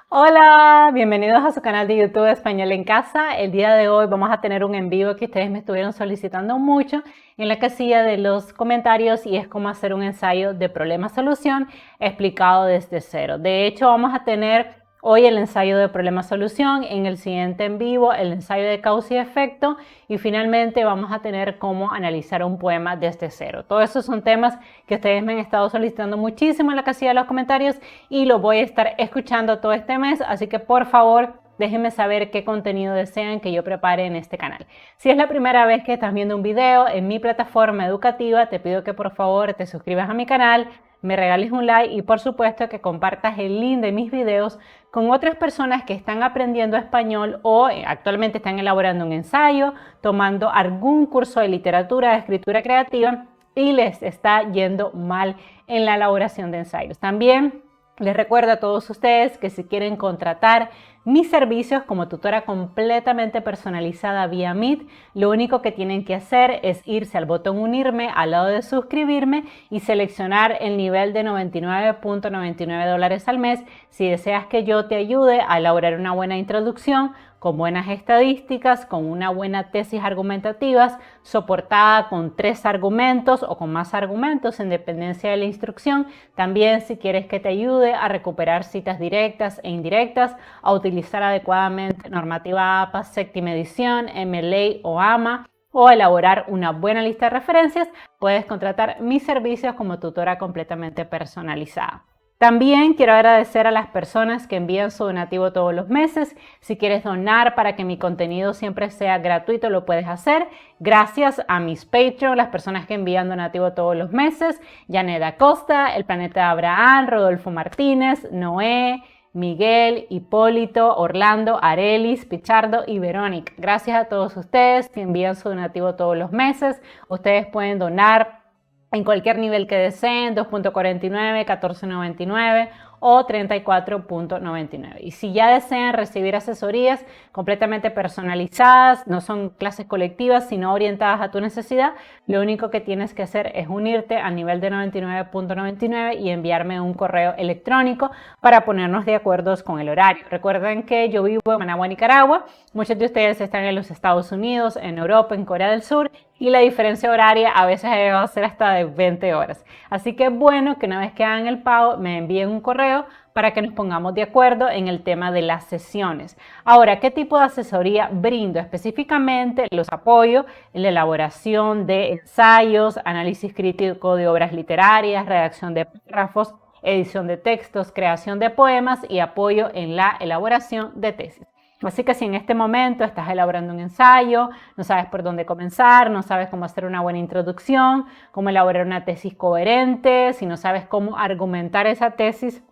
Hola, bienvenidos a su canal de YouTube Español en Casa. El día de hoy vamos a tener un en vivo que ustedes me estuvieron solicitando mucho en la casilla de los comentarios y es cómo hacer un ensayo de problema-solución explicado desde cero. De hecho, vamos a tener hoy el ensayo de problema-solución, en el siguiente en vivo el ensayo de causa y efecto y finalmente vamos a tener cómo analizar un poema desde cero. Todos esos son temas que ustedes me han estado solicitando muchísimo en la casilla de los comentarios y lo voy a estar escuchando todo este mes, así que por favor déjenme saber qué contenido desean que yo prepare en este canal. Si es la primera vez que estás viendo un video en mi plataforma educativa, te pido que por favor te suscribas a mi canal, me regales un like y por supuesto que compartas el link de mis videos con otras personas que están aprendiendo español o actualmente están elaborando un ensayo, tomando algún curso de literatura, de escritura creativa y les está yendo mal en la elaboración de ensayos. También les recuerdo a todos ustedes que si quieren contratar mis servicios como tutora completamente personalizada vía Meet, lo único que tienen que hacer es irse al botón unirme al lado de suscribirme y seleccionar el nivel de $99.99 al mes si deseas que yo te ayude a elaborar una buena introducción con buenas estadísticas, con una buena tesis argumentativa, soportada con 3 argumentos o con más argumentos en dependencia de la instrucción. También si quieres que te ayude a recuperar citas directas e indirectas, a utilizar adecuadamente normativa APA, séptima edición, MLA o AMA, o elaborar una buena lista de referencias, puedes contratar mis servicios como tutora completamente personalizada. También quiero agradecer a las personas que envían su donativo todos los meses. Si quieres donar para que mi contenido siempre sea gratuito, lo puedes hacer. Gracias a mis Patreon, las personas que envían donativo todos los meses: Janet Acosta, El Planeta Abraham, Rodolfo Martínez, Noé, Miguel, Hipólito, Orlando, Arelis, Pichardo y Verónica. Gracias a todos ustedes que envían su donativo todos los meses. Ustedes pueden donar en cualquier nivel que deseen, 2.49, 14.99 o 34.99. Y si ya desean recibir asesorías completamente personalizadas, no son clases colectivas, sino orientadas a tu necesidad, lo único que tienes que hacer es unirte al nivel de 99.99 y enviarme un correo electrónico para ponernos de acuerdo con el horario. Recuerden que yo vivo en Managua, Nicaragua. Muchos de ustedes están en los Estados Unidos, en Europa, en Corea del Sur, y la diferencia horaria a veces va a ser hasta de 20 horas. Así que es bueno que una vez que hagan el pago me envíen un correo para que nos pongamos de acuerdo en el tema de las sesiones. Ahora, ¿qué tipo de asesoría brindo? Específicamente los apoyo en la elaboración de ensayos, análisis crítico de obras literarias, redacción de párrafos, edición de textos, creación de poemas y apoyo en la elaboración de tesis. Así que si en este momento estás elaborando un ensayo, no sabes por dónde comenzar, no sabes cómo hacer una buena introducción, cómo elaborar una tesis coherente, si no sabes cómo argumentar esa tesis,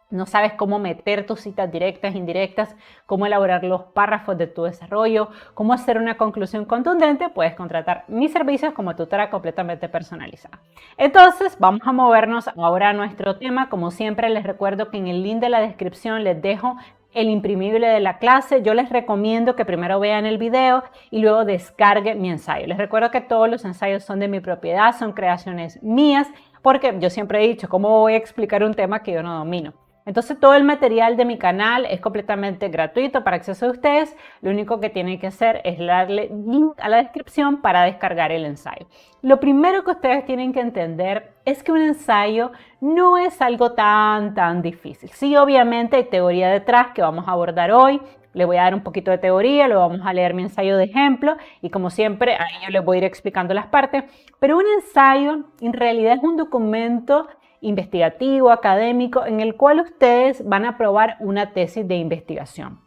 no sabes cómo meter tus citas directas, indirectas, cómo elaborar los párrafos de tu desarrollo, cómo hacer una conclusión contundente, puedes contratar mis servicios como tutora completamente personalizada. Entonces, vamos a movernos ahora a nuestro tema. Como siempre, les recuerdo que en el link de la descripción les dejo el imprimible de la clase. Yo les recomiendo que primero vean el video y luego descarguen mi ensayo. Les recuerdo que todos los ensayos son de mi propiedad, son creaciones mías, porque yo siempre he dicho, ¿cómo voy a explicar un tema que yo no domino? Entonces todo el material de mi canal es completamente gratuito para acceso de ustedes. Lo único que tienen que hacer es darle link a la descripción para descargar el ensayo. Lo primero que ustedes tienen que entender es que un ensayo no es algo tan difícil. Sí, obviamente hay teoría detrás que vamos a abordar hoy. Le voy a dar un poquito de teoría, luego vamos a leer mi ensayo de ejemplo y como siempre ahí yo les voy a ir explicando las partes. Pero un ensayo en realidad es un documento investigativo, académico, en el cual ustedes van a probar una tesis de investigación.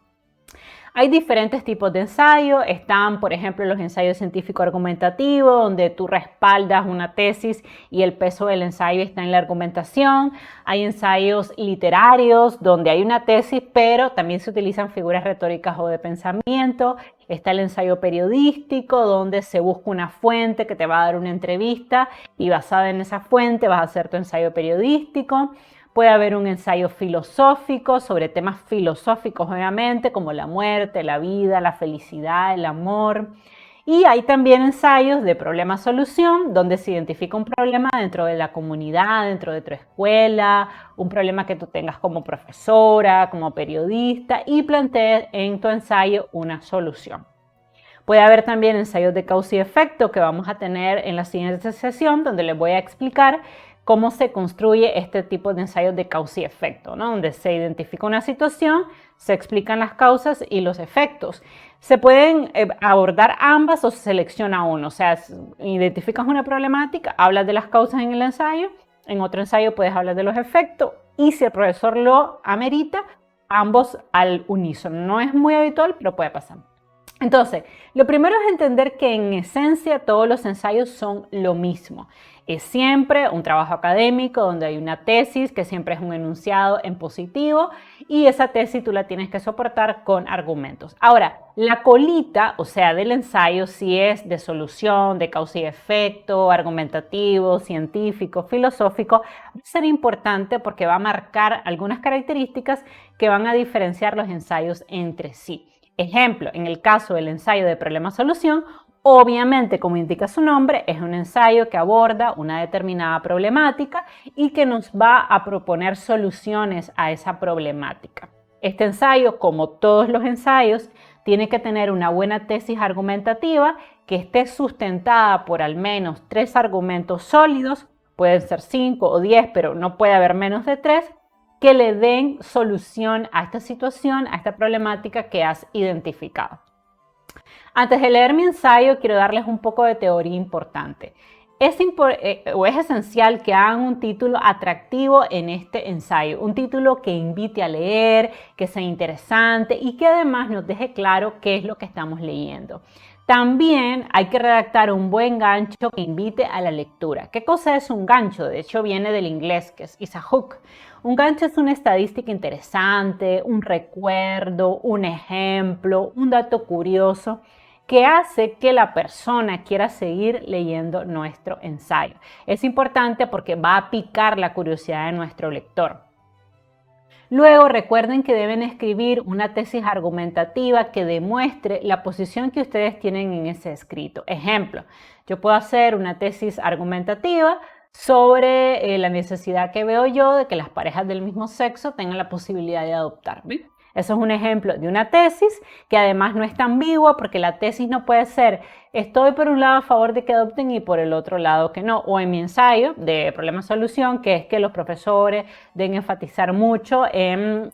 Hay diferentes tipos de ensayos. Están, por ejemplo, los ensayos científico-argumentativos, donde tú respaldas una tesis y el peso del ensayo está en la argumentación. Hay ensayos literarios, donde hay una tesis, pero también se utilizan figuras retóricas o de pensamiento. Está el ensayo periodístico, donde se busca una fuente que te va a dar una entrevista y basada en esa fuente vas a hacer tu ensayo periodístico. Puede haber un ensayo filosófico sobre temas filosóficos, obviamente, como la muerte, la vida, la felicidad, el amor. Y hay también ensayos de problema-solución, donde se identifica un problema dentro de la comunidad, dentro de tu escuela, un problema que tú tengas como profesora, como periodista, y plantees en tu ensayo una solución. Puede haber también ensayos de causa y efecto que vamos a tener en la siguiente sesión, donde les voy a explicar cómo se construye este tipo de ensayos de causa y efecto, ¿no? Donde se identifica una situación, se explican las causas y los efectos. Se pueden abordar ambas o se selecciona uno, o sea, identificas una problemática, hablas de las causas en el ensayo, en otro ensayo puedes hablar de los efectos y si el profesor lo amerita, ambos al unísono. No es muy habitual, pero puede pasar. Entonces, lo primero es entender que en esencia todos los ensayos son lo mismo. Es siempre un trabajo académico donde hay una tesis que siempre es un enunciado en positivo y esa tesis tú la tienes que soportar con argumentos. Ahora, la colita, o sea, del ensayo, si es de solución, de causa y efecto, argumentativo, científico, filosófico, va a ser importante porque va a marcar algunas características que van a diferenciar los ensayos entre sí. Ejemplo, en el caso del ensayo de problema-solución, obviamente, como indica su nombre, es un ensayo que aborda una determinada problemática y que nos va a proponer soluciones a esa problemática. Este ensayo, como todos los ensayos, tiene que tener una buena tesis argumentativa que esté sustentada por al menos 3 argumentos sólidos, pueden ser 5 o 10, pero no puede haber menos de 3, que le den solución a esta situación, a esta problemática que has identificado. Antes de leer mi ensayo, quiero darles un poco de teoría importante. Es esencial que hagan un título atractivo en este ensayo, un título que invite a leer, que sea interesante y que además nos deje claro qué es lo que estamos leyendo. También hay que redactar un buen gancho que invite a la lectura. ¿Qué cosa es un gancho? De hecho, viene del inglés, que es a hook. Un gancho es una estadística interesante, un recuerdo, un ejemplo, un dato curioso que hace que la persona quiera seguir leyendo nuestro ensayo. Es importante porque va a picar la curiosidad de nuestro lector. Luego recuerden que deben escribir una tesis argumentativa que demuestre la posición que ustedes tienen en ese escrito. Ejemplo, yo puedo hacer una tesis argumentativa sobre la necesidad que veo yo de que las parejas del mismo sexo tengan la posibilidad de adoptar. ¿Ven? Eso es un ejemplo de una tesis que además no es tan ambigua porque la tesis no puede ser estoy por un lado a favor de que adopten y por el otro lado que no. O en mi ensayo de problema-solución, que es que los profesores deben enfatizar mucho en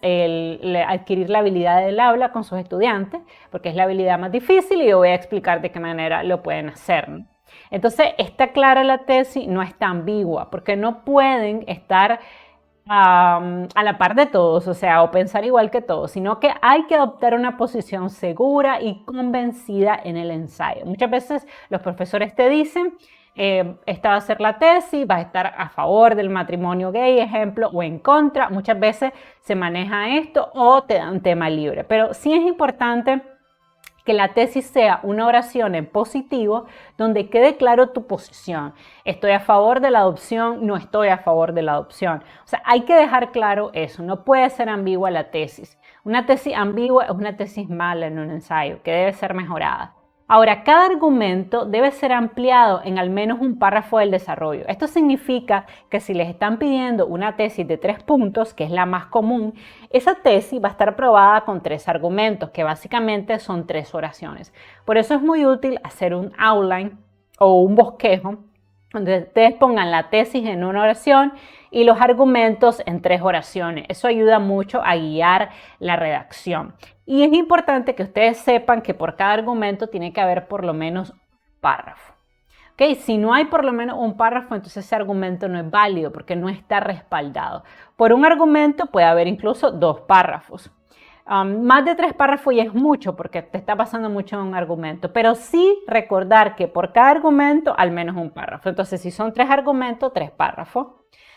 adquirir la habilidad del habla con sus estudiantes, porque es la habilidad más difícil y yo voy a explicar de qué manera lo pueden hacer, ¿no? Entonces, está clara la tesis, no está ambigua, porque no pueden estar a la par de todos, o sea, o pensar igual que todos, sino que hay que adoptar una posición segura y convencida en el ensayo. Muchas veces los profesores te dicen, esta va a ser la tesis, vas a estar a favor del matrimonio gay, ejemplo, o en contra. Muchas veces se maneja esto o te dan tema libre, pero sí es importante que la tesis sea una oración en positivo donde quede claro tu posición. Estoy a favor de la adopción, no estoy a favor de la adopción. O sea, hay que dejar claro eso, no puede ser ambigua la tesis. Una tesis ambigua es una tesis mala en un ensayo que debe ser mejorada. Ahora, cada argumento debe ser ampliado en al menos un párrafo del desarrollo. Esto significa que si les están pidiendo una tesis de 3 puntos, que es la más común, esa tesis va a estar probada con 3 argumentos, que básicamente son 3 oraciones. Por eso es muy útil hacer un outline o un bosquejo, donde ustedes pongan la tesis en una oración y los argumentos en 3 oraciones. Eso ayuda mucho a guiar la redacción. Y es importante que ustedes sepan que por cada argumento tiene que haber por lo menos un párrafo. ¿Okay? Si no hay por lo menos un párrafo, entonces ese argumento no es válido porque no está respaldado. Por un argumento puede haber incluso 2 párrafos. Más de 3 párrafos ya es mucho porque te está pasando mucho en un argumento, pero sí recordar que por cada argumento al menos un párrafo. Entonces, si son 3 argumentos, 3 párrafos.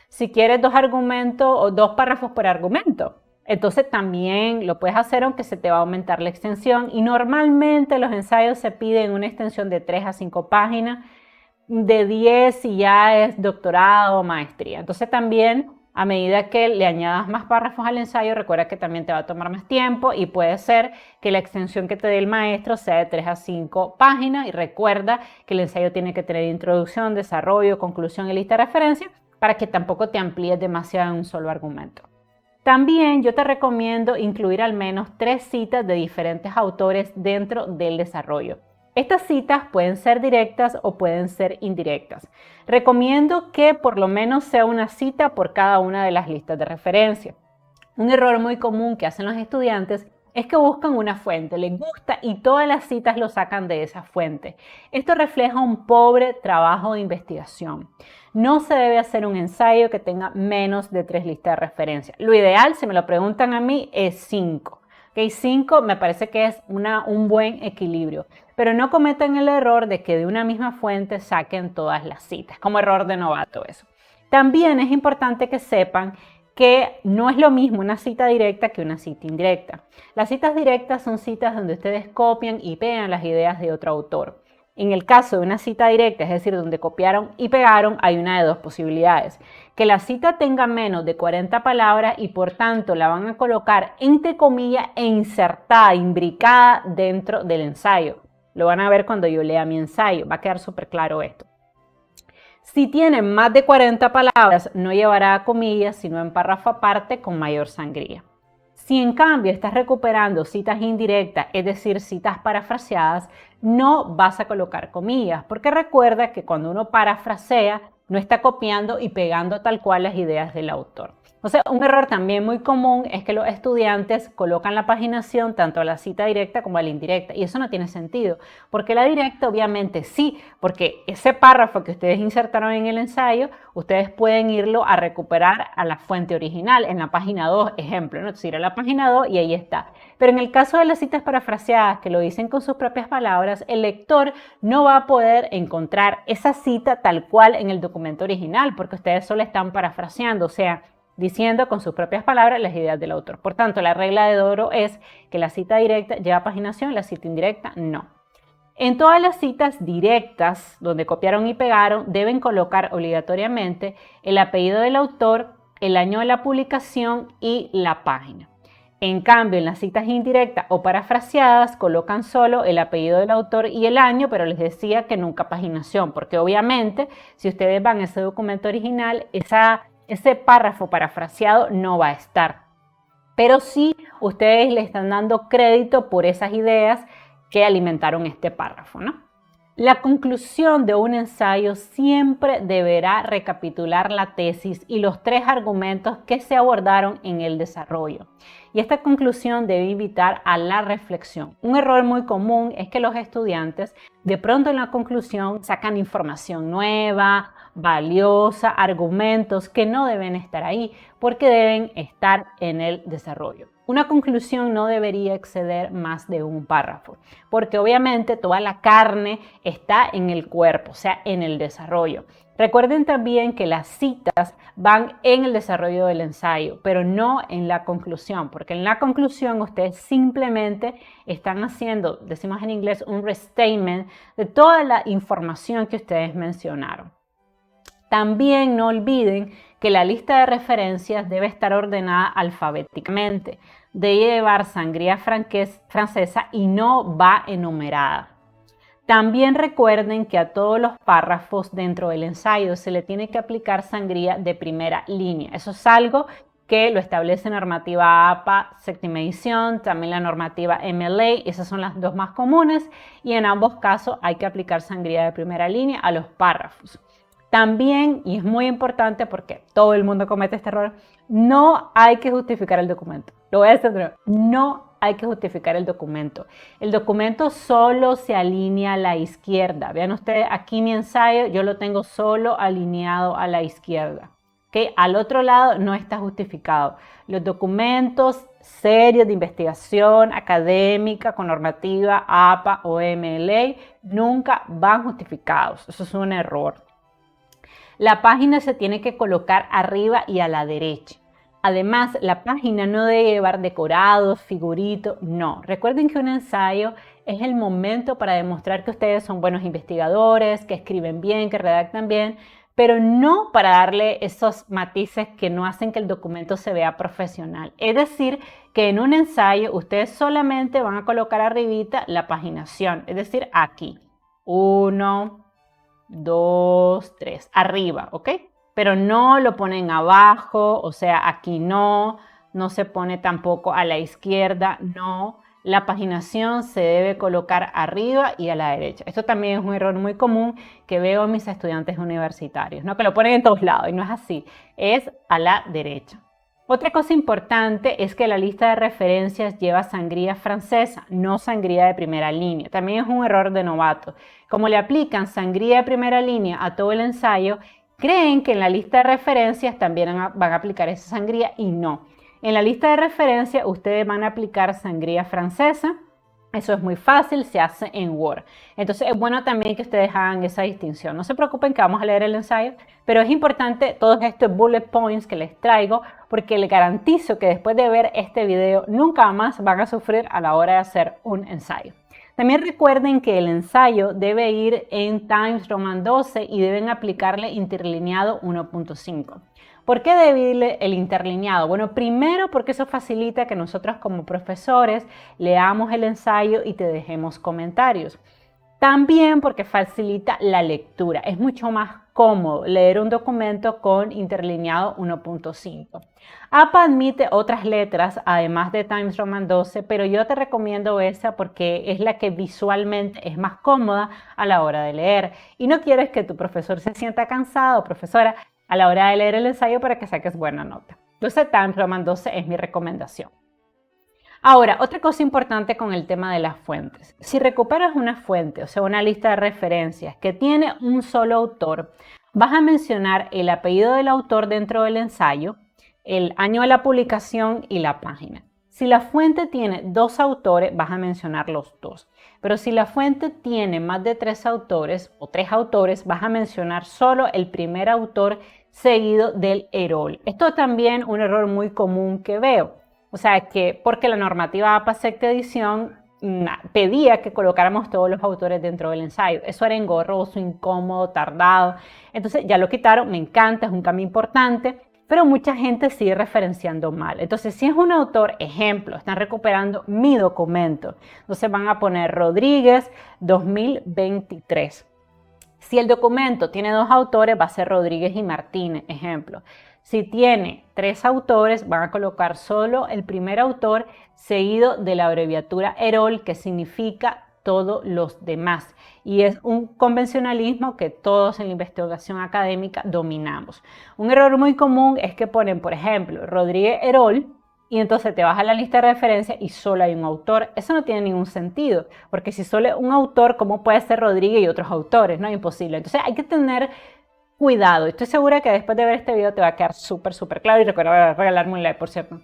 Si quieres 2 argumentos o 2 párrafos por argumento, entonces también lo puedes hacer aunque se te va a aumentar la extensión y normalmente los ensayos se piden una extensión de 3 a 5 páginas, de 10 si ya es doctorado o maestría. Entonces también A medida que le añadas más párrafos al ensayo, recuerda que también te va a tomar más tiempo y puede ser que la extensión que te dé el maestro sea de 3 a 5 páginas. Y recuerda que el ensayo tiene que tener introducción, desarrollo, conclusión y lista de referencias para que tampoco te amplíes demasiado en un solo argumento. También yo te recomiendo incluir al menos 3 citas de diferentes autores dentro del desarrollo. Estas citas pueden ser directas o pueden ser indirectas. Recomiendo que por lo menos sea una cita por cada una de las listas de referencia. Un error muy común que hacen los estudiantes es que buscan una fuente, les gusta y todas las citas lo sacan de esa fuente. Esto refleja un pobre trabajo de investigación. No se debe hacer un ensayo que tenga menos de 3 listas de referencia. Lo ideal, si me lo preguntan a mí, es 5. 5 me parece que es un buen equilibrio, pero no cometan el error de que de una misma fuente saquen todas las citas, como error de novato eso. También es importante que sepan que no es lo mismo una cita directa que una cita indirecta. Las citas directas son citas donde ustedes copian y pegan las ideas de otro autor. En el caso de una cita directa, es decir, donde copiaron y pegaron, hay una de 2 posibilidades. Que la cita tenga menos de 40 palabras y por tanto la van a colocar entre comillas e insertada, imbricada dentro del ensayo. Lo van a ver cuando yo lea mi ensayo, va a quedar súper claro esto. Si tiene más de 40 palabras, no llevará comillas, sino en párrafo aparte con mayor sangría. Si en cambio estás recuperando citas indirectas, es decir, citas parafraseadas, no vas a colocar comillas, porque recuerda que cuando uno parafrasea, no está copiando y pegando tal cual las ideas del autor. O sea, un error también muy común es que los estudiantes colocan la paginación tanto a la cita directa como a la indirecta, y eso no tiene sentido, porque la directa obviamente sí, porque ese párrafo que ustedes insertaron en el ensayo, ustedes pueden irlo a recuperar a la fuente original, en la página 2, ejemplo, ¿no? Entonces ir a la página 2 y ahí está. Pero en el caso de las citas parafraseadas, que lo dicen con sus propias palabras, el lector no va a poder encontrar esa cita tal cual en el documento original, porque ustedes solo están parafraseando, o sea, diciendo con sus propias palabras las ideas del autor. Por tanto, la regla de oro es que la cita directa lleva paginación, la cita indirecta no. En todas las citas directas, donde copiaron y pegaron, deben colocar obligatoriamente el apellido del autor, el año de la publicación y la página. En cambio, en las citas indirectas o parafraseadas, colocan solo el apellido del autor y el año, pero les decía que nunca paginación, porque obviamente, si ustedes van a ese documento original, ese párrafo parafraseado no va a estar. Pero sí, ustedes le están dando crédito por esas ideas que alimentaron este párrafo, ¿no? La conclusión de un ensayo siempre deberá recapitular la tesis y los 3 argumentos que se abordaron en el desarrollo. Y esta conclusión debe invitar a la reflexión. Un error muy común es que los estudiantes de pronto en la conclusión sacan información nueva, valiosa, argumentos que no deben estar ahí porque deben estar en el desarrollo. Una conclusión no debería exceder más de un párrafo, porque obviamente toda la carne está en el cuerpo, o sea, en el desarrollo. Recuerden también que las citas van en el desarrollo del ensayo, pero no en la conclusión, porque en la conclusión ustedes simplemente están haciendo, decimos en inglés, un restatement de toda la información que ustedes mencionaron. También no olviden que la lista de referencias debe estar ordenada alfabéticamente, debe llevar sangría francesa y no va enumerada. También recuerden que a todos los párrafos dentro del ensayo se le tiene que aplicar sangría de primera línea. Eso es algo que lo establece normativa APA séptima edición, también la normativa MLA, esas son las 2 más comunes y en ambos casos hay que aplicar sangría de primera línea a los párrafos. También, y es muy importante porque todo el mundo comete este error, no hay que justificar el documento. Lo voy a decir de nuevo, no hay que justificar el documento. El documento solo se alinea a la izquierda. Vean ustedes, aquí mi ensayo yo lo tengo solo alineado a la izquierda. ¿Okay? Al otro lado no está justificado. Los documentos serios de investigación académica con normativa APA o MLA nunca van justificados. Eso es un error. La página se tiene que colocar arriba y a la derecha. Además, la página no debe llevar decorados, figuritos, no. Recuerden que un ensayo es el momento para demostrar que ustedes son buenos investigadores, que escriben bien, que redactan bien, pero no para darle esos matices que no hacen que el documento se vea profesional. Es decir, que en un ensayo ustedes solamente van a colocar arribita la paginación, es decir, aquí, 1, 2, 3, arriba, ¿ok? Pero no lo ponen abajo, o sea, aquí no se pone tampoco a la izquierda, no. La paginación se debe colocar arriba y a la derecha. Esto también es un error muy común que veo en mis estudiantes universitarios, ¿no? Que lo ponen en todos lados y no es así, es a la derecha. Otra cosa importante es que la lista de referencias lleva sangría francesa, no sangría de primera línea. También es un error de novato. Como le aplican sangría de primera línea a todo el ensayo, creen que en la lista de referencias también van a aplicar esa sangría y no. En la lista de referencias ustedes van a aplicar sangría francesa. Eso es muy fácil, se hace en Word. Entonces es bueno también que ustedes hagan esa distinción. No se preocupen que vamos a leer el ensayo, pero es importante todos estos bullet points que les traigo porque les garantizo que después de ver este video nunca más van a sufrir a la hora de hacer un ensayo. También recuerden que el ensayo debe ir en Times Roman 12 y deben aplicarle interlineado 1.5. ¿Por qué debe irle el interlineado? Bueno, primero porque eso facilita que nosotros como profesores leamos el ensayo y te dejemos comentarios. También porque facilita la lectura. Es mucho más cómodo leer un documento con interlineado 1.5. APA admite otras letras, además de Times Roman 12, pero yo te recomiendo esa porque es la que visualmente es más cómoda a la hora de leer. Y no quieres que tu profesor se sienta cansado, profesora, a la hora de leer el ensayo para que saques buena nota. Entonces, Times Roman 12 es mi recomendación. Ahora, otra cosa importante con el tema de las fuentes. Si recuperas una fuente, o sea, una lista de referencias que tiene un solo autor, vas a mencionar el apellido del autor dentro del ensayo, el año de la publicación y la página. Si la fuente tiene 2 autores, vas a mencionar los 2. Pero si la fuente tiene más de 3 autores o 3 autores, vas a mencionar solo el primer autor seguido del EROL. Esto también es un error muy común que veo. O sea, que porque la normativa APA Secta Edición pedía que colocáramos todos los autores dentro del ensayo. Eso era engorroso, incómodo, tardado. Entonces ya lo quitaron, me encanta, es un cambio importante, pero mucha gente sigue referenciando mal. Entonces, si es un autor, ejemplo, están recuperando mi documento, entonces van a poner Rodríguez 2023. Si el documento tiene 2 autores, va a ser Rodríguez y Martínez, ejemplo. Si tiene 3 autores, van a colocar solo el primer autor seguido de la abreviatura EROL, que significa todos los demás. Y es un convencionalismo que todos en la investigación académica dominamos. Un error muy común es que ponen, por ejemplo, Rodríguez EROL, y entonces te vas a la lista de referencia y solo hay un autor. Eso no tiene ningún sentido, porque si solo hay un autor, ¿cómo puede ser Rodríguez y otros autores? No es imposible. Entonces hay que tener cuidado. Estoy segura que después de ver este video te va a quedar súper claro y recuerda regalarme un like, por cierto.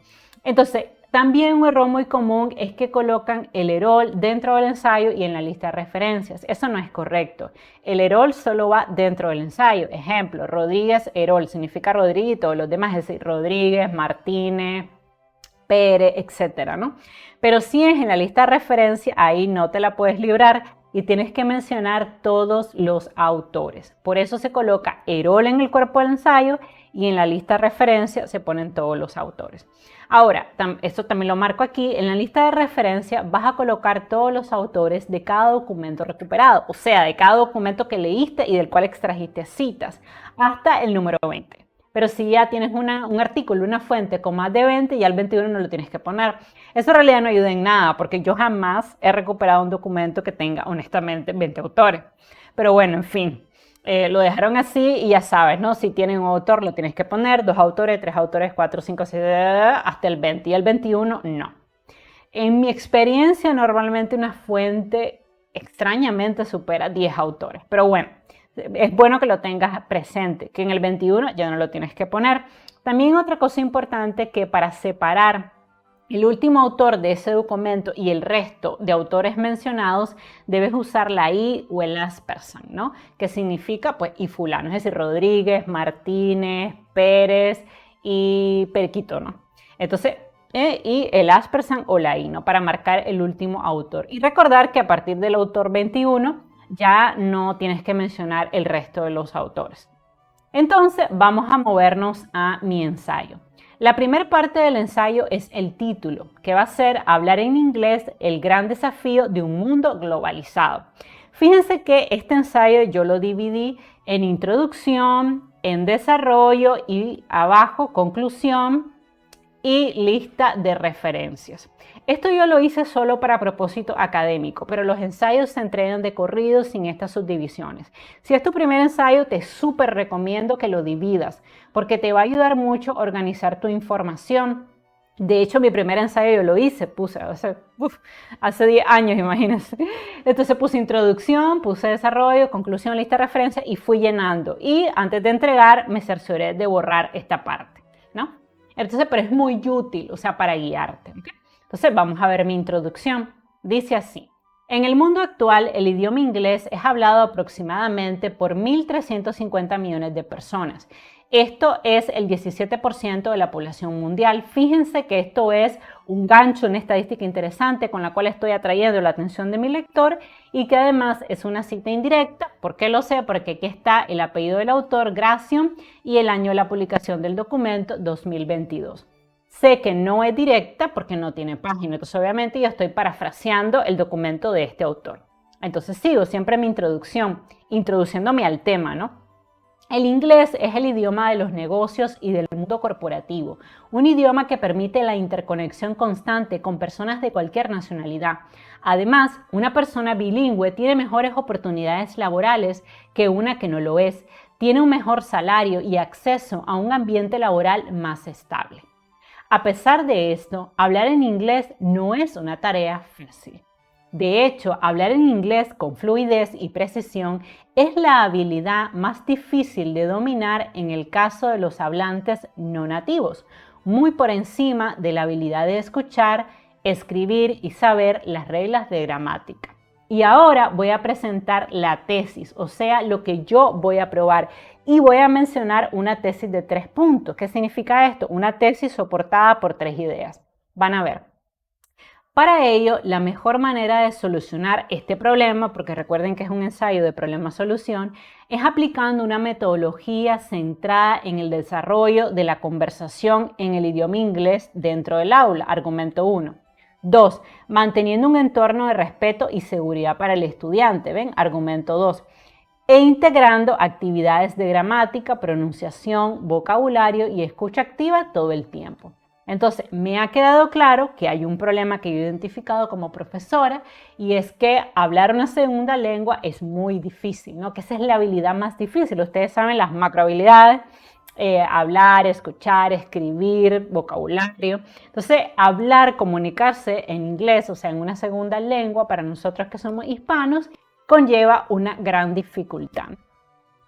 Entonces, también un error muy común es que colocan el EROL dentro del ensayo y en la lista de referencias. Eso no es correcto. El EROL solo va dentro del ensayo. Ejemplo, Rodríguez EROL significa Rodríguez y todos los demás, es decir, Rodríguez, Martínez, Pérez, etcétera, ¿no? Pero si es en la lista de referencia, ahí no te la puedes librar y tienes que mencionar todos los autores. Por eso se coloca EROL en el cuerpo del ensayo y en la lista de referencia se ponen todos los autores. Ahora, esto también lo marco aquí, en la lista de referencia vas a colocar todos los autores de cada documento recuperado, o sea, de cada documento que leíste y del cual extrajiste citas, hasta el número 20. Pero si ya tienes un artículo, una fuente con más de 20, ya el 21 no lo tienes que poner. Eso en realidad no ayuda en nada, porque yo jamás he recuperado un documento que tenga, honestamente, 20 autores. Pero bueno, en fin, lo dejaron así y ya sabes, ¿no? Si tienen un autor, lo tienes que poner, 2 autores, 3 autores, 4, 5, 6, hasta el 20. Y el 21, no. En mi experiencia, normalmente una fuente extrañamente supera 10 autores. Pero bueno, es bueno que lo tengas presente, que en el 21 ya no lo tienes que poner. También otra cosa importante que para separar el último autor de ese documento y el resto de autores mencionados, debes usar la I o el aspersan, ¿no? Que significa, pues, y fulano, es decir, Rodríguez, Martínez, Pérez y Periquito, ¿no? Entonces, y el aspersan o la I, ¿no? Para marcar el último autor. Y recordar que a partir del autor 21, ya no tienes que mencionar el resto de los autores. Entonces vamos a movernos a mi ensayo. La primera parte del ensayo es el título, que va a ser Hablar en inglés, el gran desafío de un mundo globalizado. Fíjense que este ensayo yo lo dividí en introducción, en desarrollo y abajo conclusión y lista de referencias. Esto yo lo hice solo para propósito académico, pero los ensayos se entregan de corrido sin estas subdivisiones. Si es tu primer ensayo, te súper recomiendo que lo dividas, porque te va a ayudar mucho a organizar tu información. De hecho, mi primer ensayo yo lo hice, puse hace 10 años, imagínense. Entonces puse introducción, puse desarrollo, conclusión, lista de referencias y fui llenando. Y antes de entregar, me cercioré de borrar esta parte, ¿no? Entonces, pero es muy útil, o sea, para guiarte. ¿Okay? Entonces, vamos a ver mi introducción. Dice así. En el mundo actual, el idioma inglés es hablado aproximadamente por 1.350 millones de personas. Esto es el 17% de la población mundial. Fíjense que esto es un gancho, una estadística interesante con la cual estoy atrayendo la atención de mi lector y que además es una cita indirecta. ¿Por qué lo sé? Porque aquí está el apellido del autor, Gracian, y el año de la publicación del documento, 2022. Sé que no es directa porque no tiene página, entonces obviamente yo estoy parafraseando el documento de este autor. Entonces sigo siempre mi introducción, introduciéndome al tema, ¿no? El inglés es el idioma de los negocios y del mundo corporativo, un idioma que permite la interconexión constante con personas de cualquier nacionalidad. Además, una persona bilingüe tiene mejores oportunidades laborales que una que no lo es, tiene un mejor salario y acceso a un ambiente laboral más estable. A pesar de esto, hablar en inglés no es una tarea fácil. De hecho, hablar en inglés con fluidez y precisión es la habilidad más difícil de dominar en el caso de los hablantes no nativos, muy por encima de la habilidad de escuchar, escribir y saber las reglas de gramática. Y ahora voy a presentar la tesis, o sea, lo que yo voy a probar. Y voy a mencionar una tesis de 3 puntos. ¿Qué significa esto? Una tesis soportada por 3 ideas. Van a ver. Para ello, la mejor manera de solucionar este problema, porque recuerden que es un ensayo de problema-solución, es aplicando una metodología centrada en el desarrollo de la conversación en el idioma inglés dentro del aula, argumento 1. 2. Manteniendo un entorno de respeto y seguridad para el estudiante, ¿ven? Argumento 2. E integrando actividades de gramática, pronunciación, vocabulario y escucha activa todo el tiempo. Entonces, me ha quedado claro que hay un problema que yo he identificado como profesora y es que hablar una segunda lengua es muy difícil, ¿no? Que esa es la habilidad más difícil. Ustedes saben las macrohabilidades, hablar, escuchar, escribir, vocabulario. Entonces, hablar, comunicarse en inglés, o sea, en una segunda lengua, para nosotros que somos hispanos, conlleva una gran dificultad.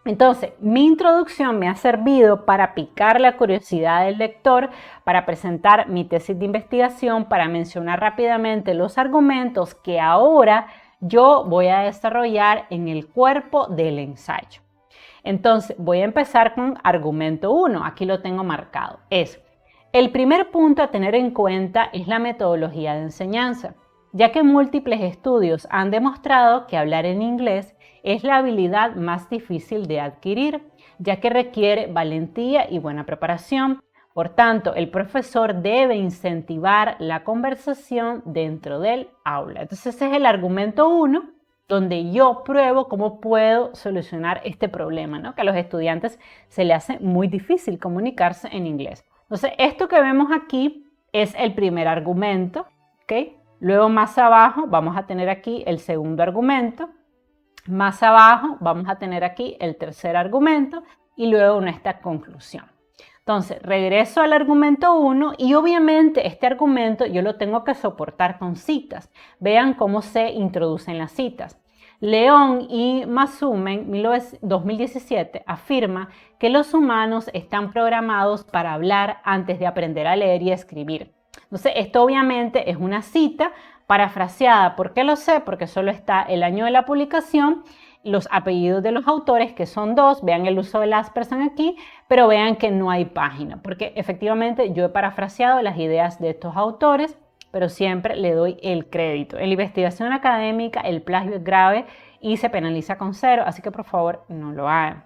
Entonces, mi introducción me ha servido para picar la curiosidad del lector, para presentar mi tesis de investigación, para mencionar rápidamente los argumentos que ahora yo voy a desarrollar en el cuerpo del ensayo. Entonces, voy a empezar con argumento 1. Aquí lo tengo marcado. El primer punto a tener en cuenta es la metodología de enseñanza, ya que múltiples estudios han demostrado que hablar en inglés es la habilidad más difícil de adquirir, ya que requiere valentía y buena preparación. Por tanto, el profesor debe incentivar la conversación dentro del aula. Entonces, ese es el argumento 1, donde yo pruebo cómo puedo solucionar este problema, ¿no? Que a los estudiantes se les hace muy difícil comunicarse en inglés. Entonces, esto que vemos aquí es el primer argumento, ¿ok? Luego más abajo vamos a tener aquí el segundo argumento. Más abajo vamos a tener aquí el tercer argumento y luego nuestra conclusión. Entonces, regreso al argumento 1 y obviamente este argumento yo lo tengo que soportar con citas. Vean cómo se introducen las citas. León y Masumen, 2017, afirma que los humanos están programados para hablar antes de aprender a leer y escribir. Entonces, esto obviamente es una cita parafraseada. ¿Por qué lo sé? Porque solo está el año de la publicación, los apellidos de los autores, que son 2, vean el uso de las personas aquí, pero vean que no hay página, porque efectivamente yo he parafraseado las ideas de estos autores, pero siempre le doy el crédito. En la investigación académica el plagio es grave y se penaliza con 0, así que por favor no lo hagan.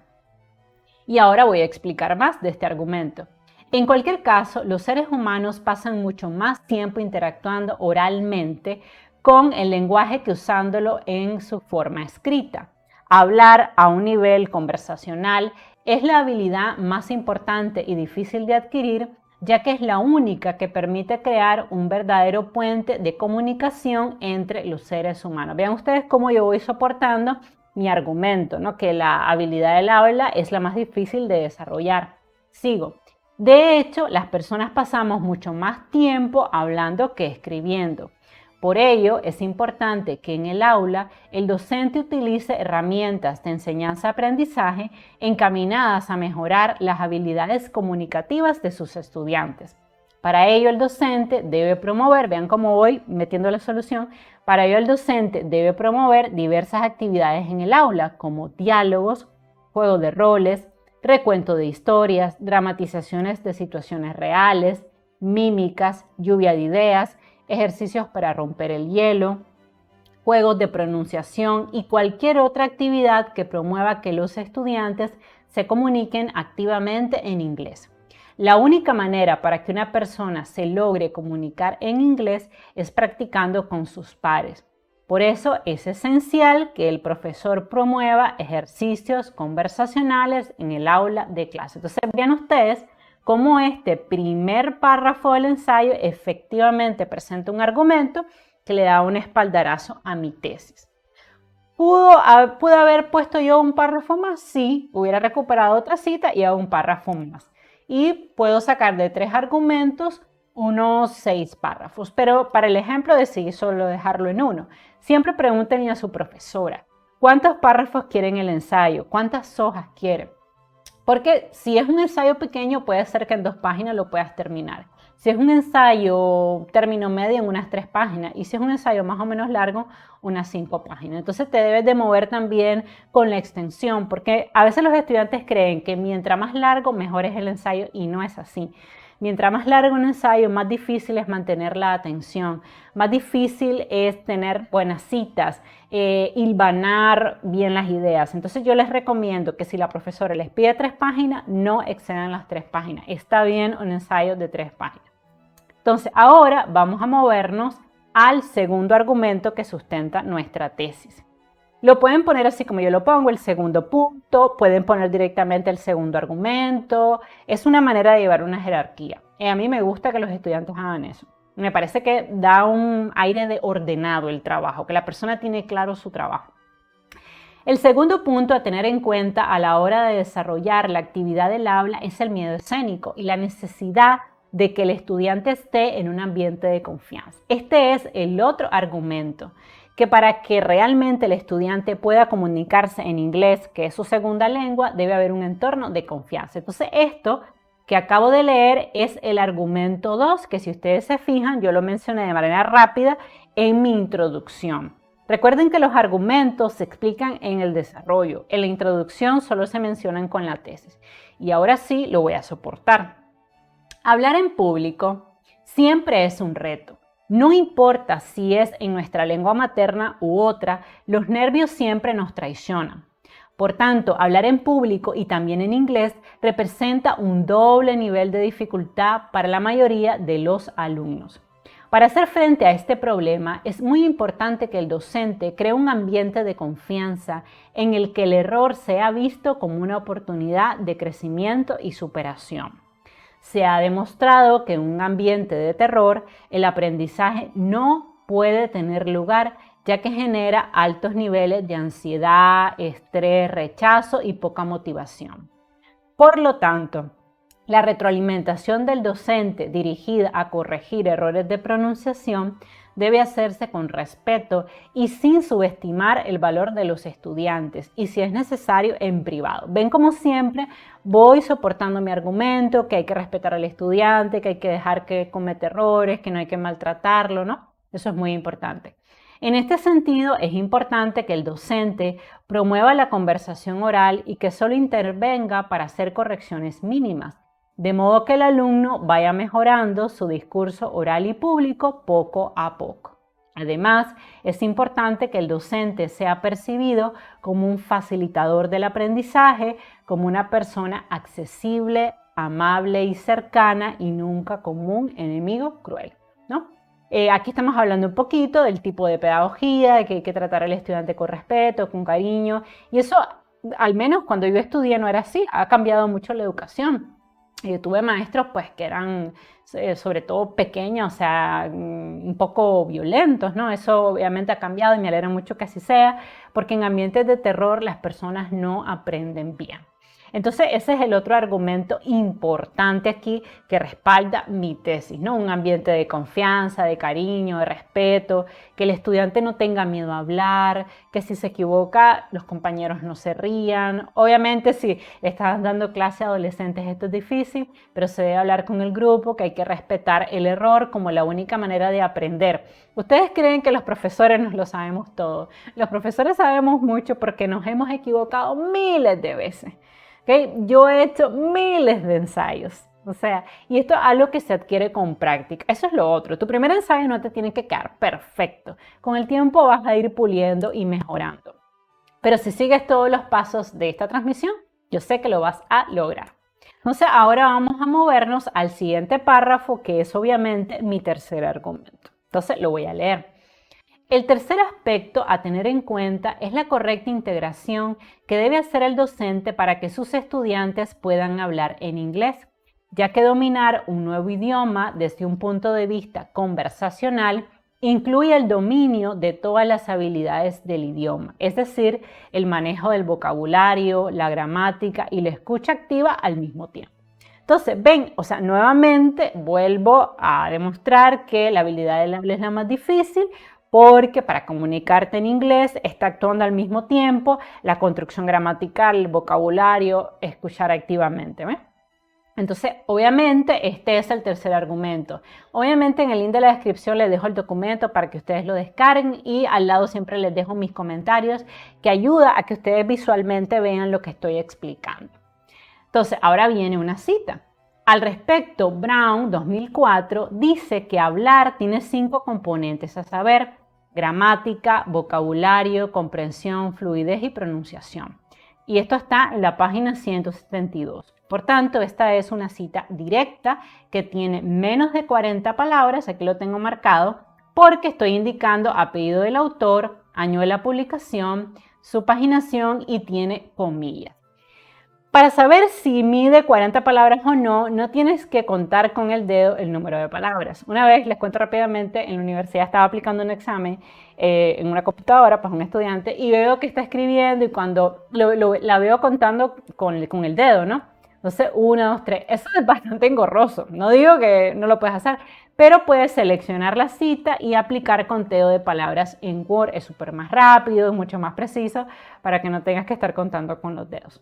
Y ahora voy a explicar más de este argumento. En cualquier caso, los seres humanos pasan mucho más tiempo interactuando oralmente con el lenguaje que usándolo en su forma escrita. Hablar a un nivel conversacional es la habilidad más importante y difícil de adquirir, ya que es la única que permite crear un verdadero puente de comunicación entre los seres humanos. Vean ustedes cómo yo voy soportando mi argumento, ¿no? Que la habilidad del habla es la más difícil de desarrollar. Sigo. De hecho, las personas pasamos mucho más tiempo hablando que escribiendo. Por ello, es importante que en el aula el docente utilice herramientas de enseñanza-aprendizaje encaminadas a mejorar las habilidades comunicativas de sus estudiantes. Para ello, el docente debe promover, vean cómo voy metiendo la solución, para ello el docente debe promover diversas actividades en el aula, como diálogos, juegos de roles, recuento de historias, dramatizaciones de situaciones reales, mímicas, lluvia de ideas, ejercicios para romper el hielo, juegos de pronunciación y cualquier otra actividad que promueva que los estudiantes se comuniquen activamente en inglés. La única manera para que una persona se logre comunicar en inglés es practicando con sus pares. Por eso es esencial que el profesor promueva ejercicios conversacionales en el aula de clase. Entonces, vean ustedes cómo este primer párrafo del ensayo efectivamente presenta un argumento que le da un espaldarazo a mi tesis. ¿Pude haber puesto yo un párrafo más? Sí, hubiera recuperado otra cita y hago un párrafo más. Y puedo sacar de 3 argumentos unos 6 párrafos, pero para el ejemplo decidí solo dejarlo en uno. Siempre pregúntenle a su profesora, ¿cuántos párrafos quieren el ensayo? ¿Cuántas hojas quieren? Porque si es un ensayo pequeño, puede ser que en 2 páginas lo puedas terminar. Si es un ensayo término medio, en unas 3 páginas. Y si es un ensayo más o menos largo, unas 5 páginas. Entonces te debes de mover también con la extensión, porque a veces los estudiantes creen que mientras más largo, mejor es el ensayo, y no es así. Mientras más largo un ensayo, más difícil es mantener la atención, más difícil es tener buenas citas, hilvanar bien las ideas. Entonces yo les recomiendo que si la profesora les pide 3 páginas, no excedan las 3 páginas. Está bien un ensayo de 3 páginas. Entonces ahora vamos a movernos al segundo argumento que sustenta nuestra tesis. Lo pueden poner así como yo lo pongo, el segundo punto, pueden poner directamente el segundo argumento. Es una manera de llevar una jerarquía. A mí me gusta que los estudiantes hagan eso. Me parece que da un aire de ordenado el trabajo, que la persona tiene claro su trabajo. El segundo punto a tener en cuenta a la hora de desarrollar la actividad del habla es el miedo escénico y la necesidad de que el estudiante esté en un ambiente de confianza. Este es el otro argumento, que para que realmente el estudiante pueda comunicarse en inglés, que es su segunda lengua, debe haber un entorno de confianza. Entonces esto que acabo de leer es el argumento 2, que si ustedes se fijan, yo lo mencioné de manera rápida en mi introducción. Recuerden que los argumentos se explican en el desarrollo. En la introducción solo se mencionan con la tesis. Y ahora sí lo voy a soportar. Hablar en público siempre es un reto. No importa si es en nuestra lengua materna u otra, los nervios siempre nos traicionan. Por tanto, hablar en público y también en inglés representa un doble nivel de dificultad para la mayoría de los alumnos. Para hacer frente a este problema, es muy importante que el docente cree un ambiente de confianza en el que el error sea visto como una oportunidad de crecimiento y superación. Se ha demostrado que en un ambiente de terror, el aprendizaje no puede tener lugar, ya que genera altos niveles de ansiedad, estrés, rechazo y poca motivación. Por lo tanto, la retroalimentación del docente dirigida a corregir errores de pronunciación debe hacerse con respeto y sin subestimar el valor de los estudiantes y, si es necesario, en privado. Ven, como siempre voy soportando mi argumento, que hay que respetar al estudiante, que hay que dejar que cometa errores, que no hay que maltratarlo, ¿no? Eso es muy importante. En este sentido, es importante que el docente promueva la conversación oral y que solo intervenga para hacer correcciones mínimas, de modo que el alumno vaya mejorando su discurso oral y público poco a poco. Además, es importante que el docente sea percibido como un facilitador del aprendizaje, como una persona accesible, amable y cercana y nunca como un enemigo cruel, ¿no? Aquí estamos hablando un poquito del tipo de pedagogía, de que hay que tratar al estudiante con respeto, con cariño, y eso, al menos cuando yo estudié no era así, ha cambiado mucho la educación. Yo tuve maestros pues que eran sobre todo pequeños, o sea, un poco violentos, ¿no? Eso obviamente ha cambiado y me alegra mucho que así sea, porque en ambientes de terror las personas no aprenden bien. Entonces ese es el otro argumento importante aquí que respalda mi tesis, ¿no? Un ambiente de confianza, de cariño, de respeto, que el estudiante no tenga miedo a hablar, que si se equivoca los compañeros no se rían. Obviamente si le estás dando clase a adolescentes esto es difícil, pero se debe hablar con el grupo, que hay que respetar el error como la única manera de aprender. Ustedes creen que los profesores nos lo sabemos todo. Los profesores sabemos mucho porque nos hemos equivocado miles de veces. ¿Okay? Yo he hecho miles de ensayos, o sea, y esto es algo que se adquiere con práctica. Eso es lo otro. Tu primer ensayo no te tiene que quedar perfecto. Con el tiempo vas a ir puliendo y mejorando. Pero si sigues todos los pasos de esta transmisión, yo sé que lo vas a lograr. Entonces, ahora vamos a movernos al siguiente párrafo, que es obviamente mi tercer argumento. Entonces, lo voy a leer. El tercer aspecto a tener en cuenta es la correcta integración que debe hacer el docente para que sus estudiantes puedan hablar en inglés, ya que dominar un nuevo idioma desde un punto de vista conversacional incluye el dominio de todas las habilidades del idioma, es decir, el manejo del vocabulario, la gramática y la escucha activa al mismo tiempo. Entonces, ven, o sea, nuevamente vuelvo a demostrar que la habilidad del habla es la más difícil, porque para comunicarte en inglés está actuando al mismo tiempo la construcción gramatical, el vocabulario, escuchar activamente, ¿ves? Entonces, obviamente, este es el tercer argumento. Obviamente, en el link de la descripción les dejo el documento para que ustedes lo descarguen y al lado siempre les dejo mis comentarios que ayuda a que ustedes visualmente vean lo que estoy explicando. Entonces, ahora viene una cita. Al respecto, Brown, 2004, dice que hablar tiene 5 componentes, a saber, gramática, vocabulario, comprensión, fluidez y pronunciación. Y esto está en la página 172. Por tanto, esta es una cita directa que tiene menos de 40 palabras, aquí lo tengo marcado, porque estoy indicando apellido del autor, año de la publicación, su paginación y tiene comillas. Para saber si mide 40 palabras o no, no tienes que contar con el dedo el número de palabras. Una vez, les cuento rápidamente, en la universidad estaba aplicando un examen en una computadora para un estudiante y veo que está escribiendo y cuando la veo contando con el dedo, ¿no? Entonces, 1, 2, 3. Eso es bastante engorroso. No digo que no lo puedes hacer, pero puedes seleccionar la cita y aplicar conteo de palabras en Word. Es súper más rápido, es mucho más preciso para que no tengas que estar contando con los dedos.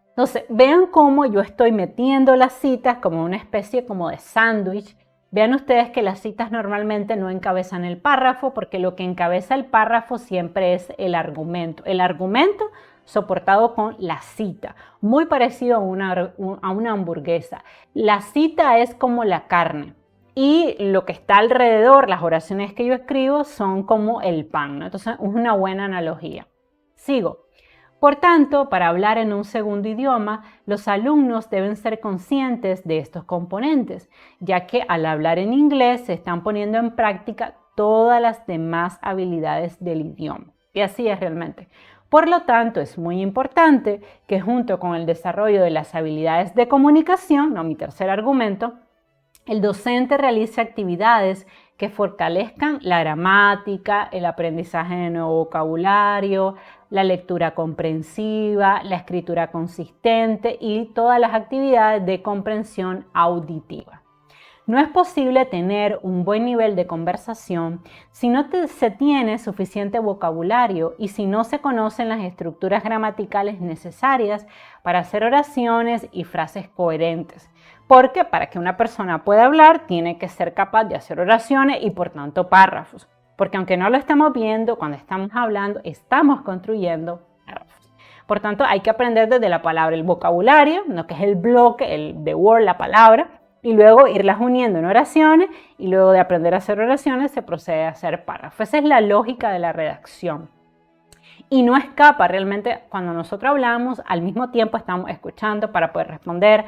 Entonces, vean cómo yo estoy metiendo las citas como una especie como de sándwich. Vean ustedes que las citas normalmente no encabezan el párrafo porque lo que encabeza el párrafo siempre es el argumento. El argumento soportado con la cita, muy parecido a una hamburguesa. La cita es como la carne y lo que está alrededor, las oraciones que yo escribo, son como el pan, ¿no? Entonces, es una buena analogía. Sigo. Por tanto, para hablar en un segundo idioma, los alumnos deben ser conscientes de estos componentes, ya que al hablar en inglés se están poniendo en práctica todas las demás habilidades del idioma. Y así es realmente. Por lo tanto, es muy importante que junto con el desarrollo de las habilidades de comunicación, mi tercer argumento, el docente realice actividades que fortalezcan la gramática, el aprendizaje de nuevo vocabulario, la lectura comprensiva, la escritura consistente y todas las actividades de comprensión auditiva. No es posible tener un buen nivel de conversación si no se tiene suficiente vocabulario y si no se conocen las estructuras gramaticales necesarias para hacer oraciones y frases coherentes. Porque para que una persona pueda hablar tiene que ser capaz de hacer oraciones y por tanto párrafos. Porque aunque no lo estamos viendo, cuando estamos hablando, estamos construyendo párrafos. Por tanto, hay que aprender desde la palabra, el vocabulario, ¿no? Que es el bloque, el the word, la palabra, y luego irlas uniendo en oraciones, y luego de aprender a hacer oraciones se procede a hacer párrafos. Esa es la lógica de la redacción. y no escapa realmente cuando nosotros hablamos, al mismo tiempo estamos escuchando para poder responder,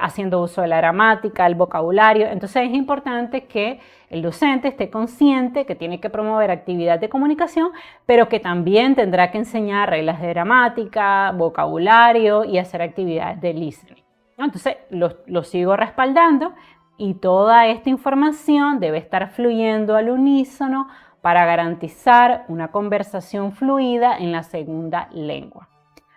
haciendo uso de la gramática, el vocabulario. Entonces es importante que el docente esté consciente que tiene que promover actividades de comunicación, pero que también tendrá que enseñar reglas de gramática, vocabulario y hacer actividades de listening. Entonces lo sigo respaldando y toda esta información debe estar fluyendo al unísono para garantizar una conversación fluida en la segunda lengua,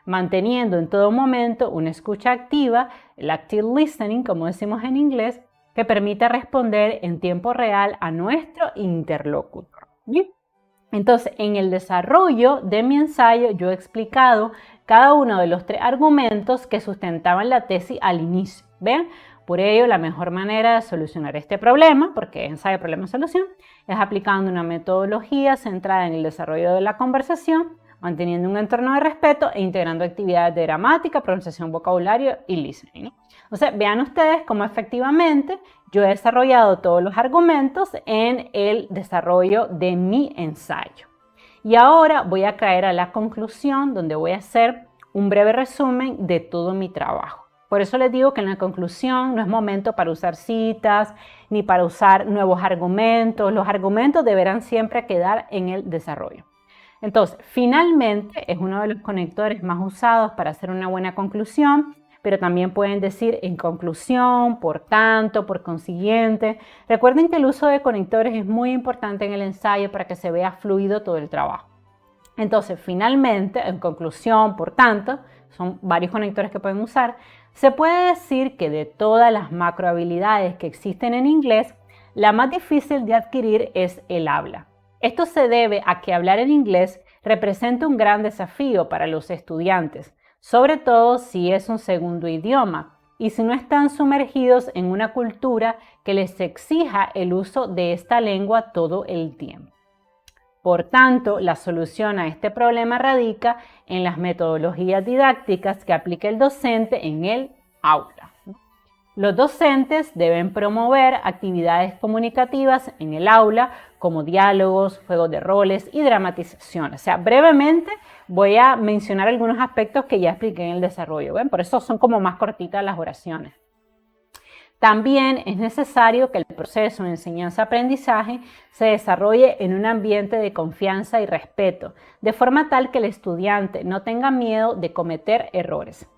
manteniendo en todo momento una escucha activa, el active listening, como decimos en inglés, que permita responder en tiempo real a nuestro interlocutor. ¿Bien? Entonces, en el desarrollo de mi ensayo yo he explicado cada uno de los 3 argumentos que sustentaban la tesis al inicio. ¿Ven? Por ello, la mejor manera de solucionar este problema, porque es ensayo, problema, solución, es aplicando una metodología centrada en el desarrollo de la conversación, manteniendo un entorno de respeto e integrando actividades de gramática, pronunciación, vocabulario y listening, ¿no? Entonces, vean ustedes cómo efectivamente yo he desarrollado todos los argumentos en el desarrollo de mi ensayo. Y ahora voy a caer a la conclusión, donde voy a hacer un breve resumen de todo mi trabajo. Por eso les digo que en la conclusión no es momento para usar citas ni para usar nuevos argumentos. Los argumentos deberán siempre quedar en el desarrollo. Entonces, finalmente es uno de los conectores más usados para hacer una buena conclusión, pero también pueden decir en conclusión, por tanto, por consiguiente. Recuerden que el uso de conectores es muy importante en el ensayo para que se vea fluido todo el trabajo. Entonces, finalmente, en conclusión, por tanto, son varios conectores que pueden usar, se puede decir que de todas las macrohabilidades que existen en inglés, la más difícil de adquirir es el habla. Esto se debe a que hablar en inglés representa un gran desafío para los estudiantes, sobre todo si es un segundo idioma y si no están sumergidos en una cultura que les exija el uso de esta lengua todo el tiempo. Por tanto, la solución a este problema radica en las metodologías didácticas que aplica el docente en el aula. Los docentes deben promover actividades comunicativas en el aula como diálogos, juegos de roles y dramatización. O sea, brevemente voy a mencionar algunos aspectos que ya expliqué en el desarrollo. ¿Ven? Por eso son como más cortitas las oraciones. También es necesario que el proceso de enseñanza-aprendizaje se desarrolle en un ambiente de confianza y respeto, de forma tal que el estudiante no tenga miedo de cometer errores.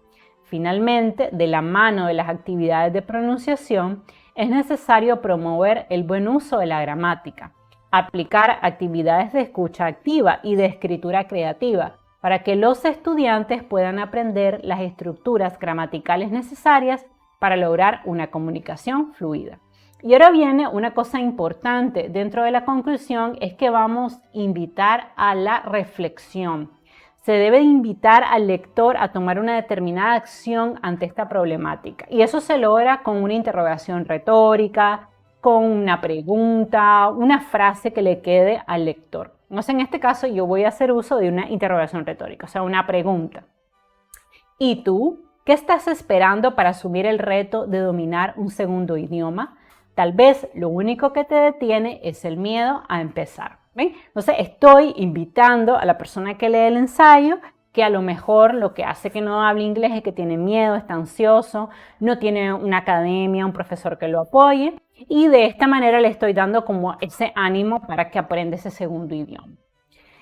Finalmente, de la mano de las actividades de pronunciación, es necesario promover el buen uso de la gramática, aplicar actividades de escucha activa y de escritura creativa, para que los estudiantes puedan aprender las estructuras gramaticales necesarias para lograr una comunicación fluida. Y ahora viene una cosa importante dentro de la conclusión, es que vamos a invitar a la reflexión. Se debe invitar al lector a tomar una determinada acción ante esta problemática. Y eso se logra con una interrogación retórica, con una pregunta, una frase que le quede al lector. Entonces, en este caso yo voy a hacer uso de una interrogación retórica, o sea, una pregunta. ¿Y tú? ¿Qué estás esperando para asumir el reto de dominar un segundo idioma? Tal vez lo único que te detiene es el miedo a empezar. ¿Ven? Entonces estoy invitando a la persona que lee el ensayo que a lo mejor lo que hace que no hable inglés es que tiene miedo, está ansioso, no tiene una academia, un profesor que lo apoye, y de esta manera le estoy dando como ese ánimo para que aprenda ese segundo idioma.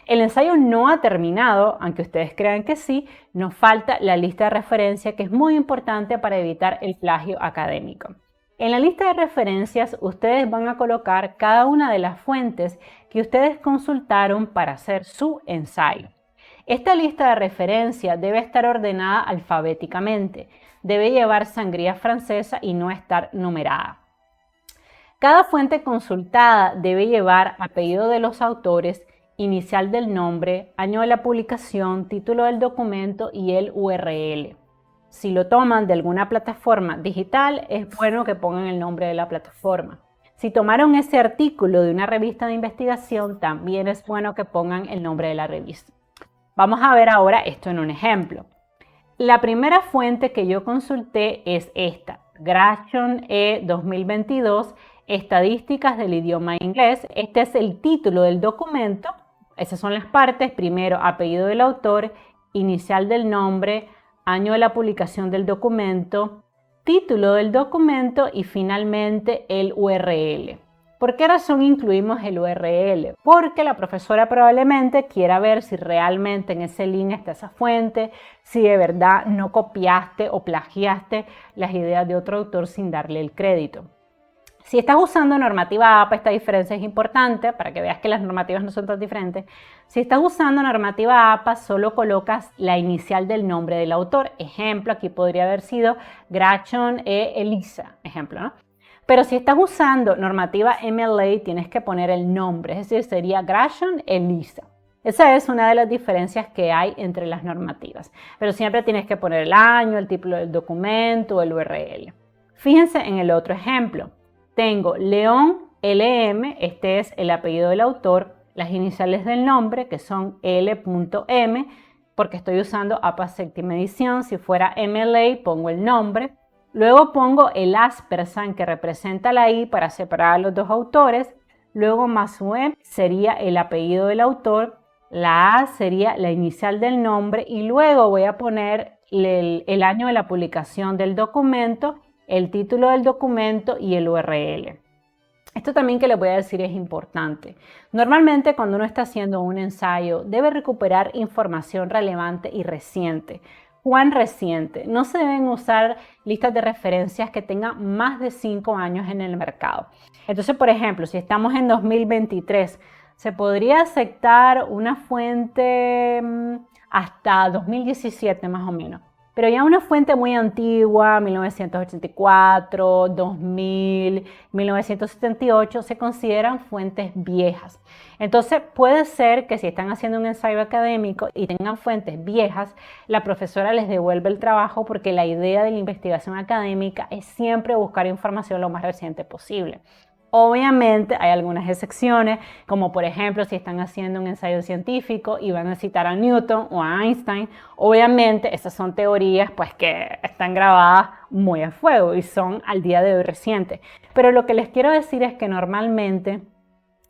El ensayo no ha terminado, aunque ustedes crean que sí, nos falta la lista de referencia que es muy importante para evitar el plagio académico. En la lista de referencias ustedes van a colocar cada una de las fuentes que ustedes consultaron para hacer su ensayo. Esta lista de referencias debe estar ordenada alfabéticamente, debe llevar sangría francesa y no estar numerada. Cada fuente consultada debe llevar apellido de los autores, inicial del nombre, año de la publicación, título del documento y el URL. Si lo toman de alguna plataforma digital, es bueno que pongan el nombre de la plataforma. Si tomaron ese artículo de una revista de investigación, también es bueno que pongan el nombre de la revista. Vamos a ver ahora esto en un ejemplo. La primera fuente que yo consulté es esta, Grashon E 2022, Estadísticas del idioma inglés. Este es el título del documento Esas son las partes. Primero, apellido del autor, inicial del nombre, año de la publicación del documento, título del documento y finalmente el URL. ¿Por qué razón incluimos el URL? Porque la profesora probablemente quiera ver si realmente en ese link está esa fuente, si de verdad no copiaste o plagiaste las ideas de otro autor sin darle el crédito. Si estás usando normativa APA, esta diferencia es importante para que veas que las normativas no son tan diferentes. Si estás usando normativa APA, solo colocas la inicial del nombre del autor. Ejemplo, aquí podría haber sido Grachon e Elisa, ejemplo, ¿no? Pero si estás usando normativa MLA, tienes que poner el nombre, es decir, sería Grachon Elisa. Esa es una de las diferencias que hay entre las normativas. Pero siempre tienes que poner el año, el título del documento, el URL. Fíjense en el otro ejemplo. Tengo León LM, este es el apellido del autor, las iniciales del nombre, que son L.M, porque estoy usando APA séptima edición. Si fuera MLA, pongo el nombre. Luego pongo el áspersan, que representa la I para separar a los dos autores. Luego Masue sería el apellido del autor. La A sería la inicial del nombre. Y luego voy a poner el año de la publicación del documento, el título del documento y el URL. Esto también que les voy a decir es importante. Normalmente cuando uno está haciendo un ensayo debe recuperar información relevante y reciente. ¿Cuán reciente? No se deben usar listas de referencias que tengan más de 5 años en el mercado. Entonces, por ejemplo, si estamos en 2023, se podría aceptar una fuente hasta 2017 más o menos. Pero ya una fuente muy antigua, 1984, 2000, 1978, se consideran fuentes viejas. Entonces puede ser que si están haciendo un ensayo académico y tengan fuentes viejas, la profesora les devuelve el trabajo porque la idea de la investigación académica es siempre buscar información lo más reciente posible. Obviamente hay algunas excepciones, como por ejemplo si están haciendo un ensayo científico y van a citar a Newton o a Einstein, obviamente esas son teorías pues que están grabadas muy a fuego y son al día de hoy recientes. Pero lo que les quiero decir es que normalmente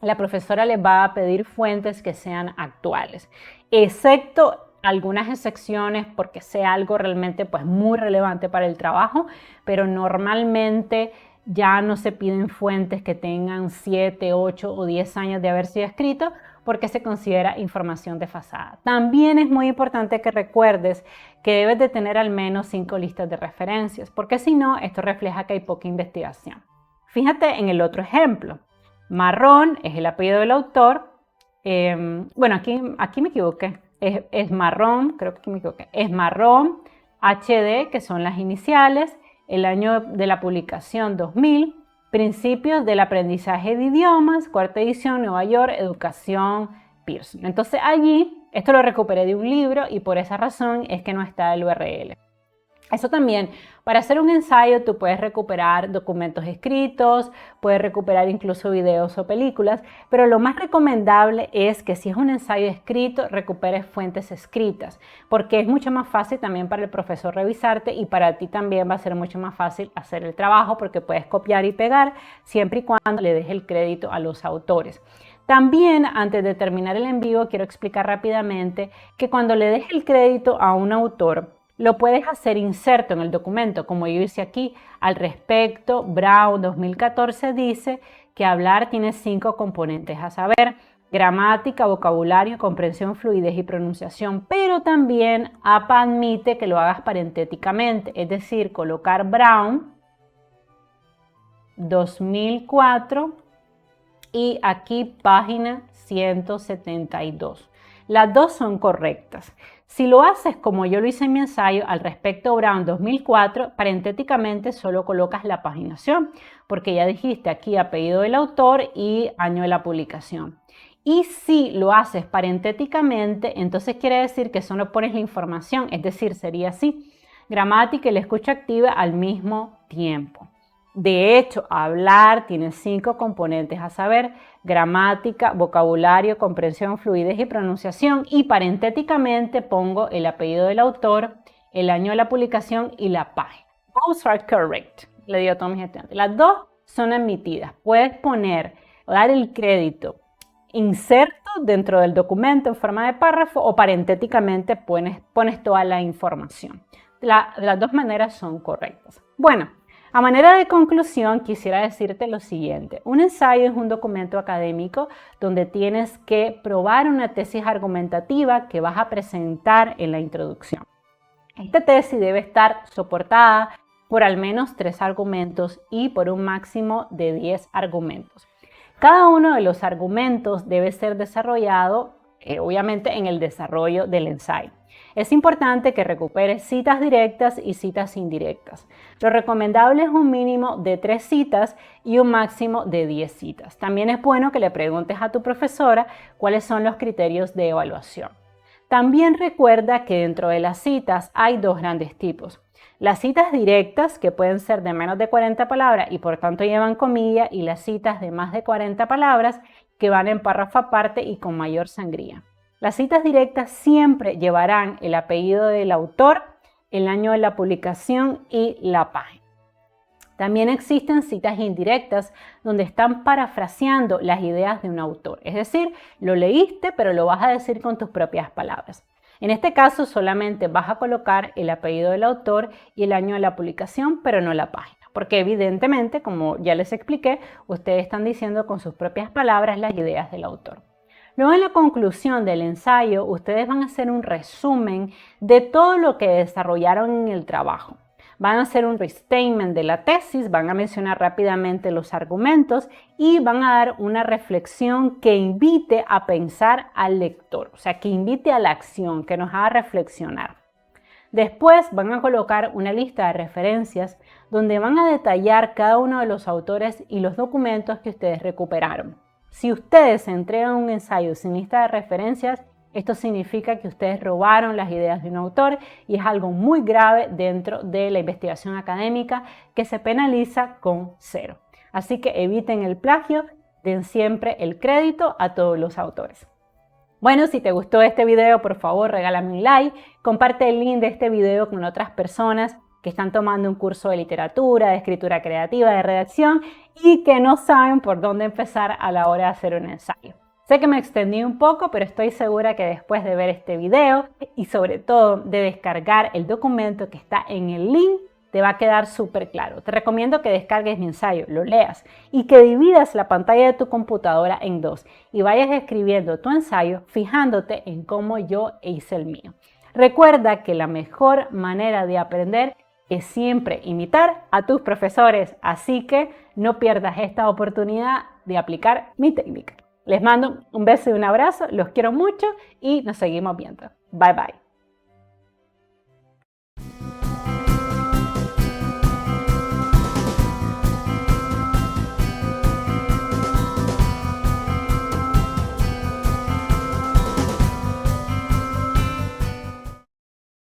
la profesora les va a pedir fuentes que sean actuales, excepto algunas excepciones porque sea algo realmente pues muy relevante para el trabajo, pero normalmente ya no se piden fuentes que tengan 7, 8 o 10 años de haber sido escrito porque se considera información desfasada. También es muy importante que recuerdes que debes de tener al menos 5 listas de referencias, porque si no, esto refleja que hay poca investigación. Fíjate en el otro ejemplo. Marrón es el apellido del autor. Bueno, aquí me equivoqué. Es Marrón, creo que aquí me equivoqué. Es Marrón, HD, que son las iniciales, el año de la publicación 2000, Principios del aprendizaje de idiomas, cuarta edición, Nueva York, Educación, Pearson. Entonces allí, esto lo recuperé de un libro y por esa razón es que no está el URL. Eso también, para hacer un ensayo tú puedes recuperar documentos escritos, puedes recuperar incluso videos o películas, pero lo más recomendable es que si es un ensayo escrito, recuperes fuentes escritas, porque es mucho más fácil también para el profesor revisarte y para ti también va a ser mucho más fácil hacer el trabajo porque puedes copiar y pegar siempre y cuando le des el crédito a los autores. También, antes de terminar el en vivo, quiero explicar rápidamente que cuando le des el crédito a un autor, lo puedes hacer inserto en el documento, como yo hice aquí. Al respecto, Brown 2014 dice que hablar tiene 5 componentes, a saber, gramática, vocabulario, comprensión, fluidez y pronunciación, pero también APA admite que lo hagas parentéticamente, es decir, colocar Brown 2004 y aquí página 172. Las dos son correctas. Si lo haces como yo lo hice en mi ensayo, al respecto Brown 2004, parentéticamente solo colocas la paginación, porque ya dijiste aquí apellido del autor y año de la publicación. Y si lo haces parentéticamente, entonces quiere decir que solo pones la información, es decir, sería así, gramática y la escucha activa al mismo tiempo. De hecho, hablar tiene 5 componentes, a saber, gramática, vocabulario, comprensión, fluidez y pronunciación. Y parentéticamente pongo el apellido del autor, el año de la publicación y la página. Both are correct, le digo a todos mis estudiantes. Las dos son admitidas. Puedes poner o dar el crédito inserto dentro del documento en forma de párrafo o parentéticamente pones toda la información. Las dos maneras son correctas. Bueno, a manera de conclusión quisiera decirte lo siguiente. Un ensayo es un documento académico donde tienes que probar una tesis argumentativa que vas a presentar en la introducción. Esta tesis debe estar soportada por al menos 3 argumentos y por un máximo de 10 argumentos. Cada uno de los argumentos debe ser desarrollado, obviamente, en el desarrollo del ensayo. Es importante que recuperes citas directas y citas indirectas. Lo recomendable es un mínimo de 3 citas y un máximo de 10 citas. También es bueno que le preguntes a tu profesora cuáles son los criterios de evaluación. También recuerda que dentro de las citas hay 2 grandes tipos. Las citas directas, que pueden ser de menos de 40 palabras y por tanto llevan comilla, y las citas de más de 40 palabras que van en párrafo aparte y con mayor sangría. Las citas directas siempre llevarán el apellido del autor, el año de la publicación y la página. También existen citas indirectas donde están parafraseando las ideas de un autor. Es decir, lo leíste pero lo vas a decir con tus propias palabras. En este caso solamente vas a colocar el apellido del autor y el año de la publicación, pero no la página. Porque evidentemente, como ya les expliqué, ustedes están diciendo con sus propias palabras las ideas del autor. Luego, en la conclusión del ensayo, ustedes van a hacer un resumen de todo lo que desarrollaron en el trabajo. Van a hacer un restatement de la tesis, van a mencionar rápidamente los argumentos y van a dar una reflexión que invite a pensar al lector, o sea, que invite a la acción, que nos haga reflexionar. Después van a colocar una lista de referencias donde van a detallar cada uno de los autores y los documentos que ustedes recuperaron. Si ustedes entregan un ensayo sin lista de referencias, esto significa que ustedes robaron las ideas de un autor y es algo muy grave dentro de la investigación académica que se penaliza con 0. Así que eviten el plagio, den siempre el crédito a todos los autores. Bueno, si te gustó este video, por favor regálame un like, comparte el link de este video con otras personas que están tomando un curso de literatura, de escritura creativa, de redacción y que no saben por dónde empezar a la hora de hacer un ensayo. Sé que me extendí un poco, pero estoy segura que después de ver este video y sobre todo de descargar el documento que está en el link, te va a quedar súper claro. Te recomiendo que descargues mi ensayo, lo leas y que dividas la pantalla de tu computadora en 2 y vayas escribiendo tu ensayo fijándote en cómo yo hice el mío. Recuerda que la mejor manera de aprender es siempre imitar a tus profesores, así que no pierdas esta oportunidad de aplicar mi técnica. Les mando un beso y un abrazo, los quiero mucho y nos seguimos viendo. Bye bye.